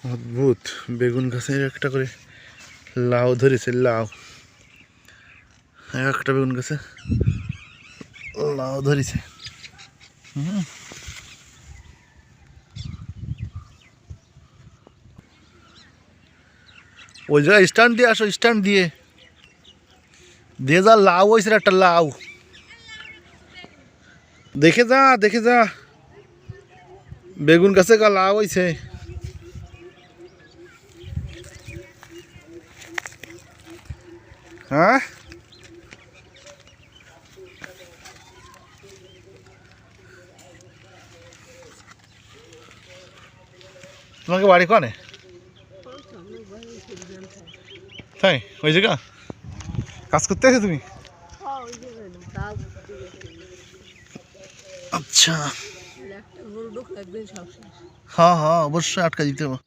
অদ্ভুত বেগুন গাছের একটা করে লাউ ধরেছে, লাউ একটা বেগুন গাছে লাউ ধরেছে। ওই জায়গায় স্ট্যান্ড দিয়ে আসো, স্ট্যান্ড দিয়ে দিয়ে যা, লাউ হয়েছে একটা লাউ, দেখে যা দেখে যা, বেগুন গাছে গা লাউ হয়েছে। হ্যাঁ তোমাকে বাড়ি কোনে? তাই ওই জায়গা কাজ করতে আছো তুমি? আচ্ছা, হ্যাঁ হ্যাঁ অবশ্যই আটকা দিতে হবে।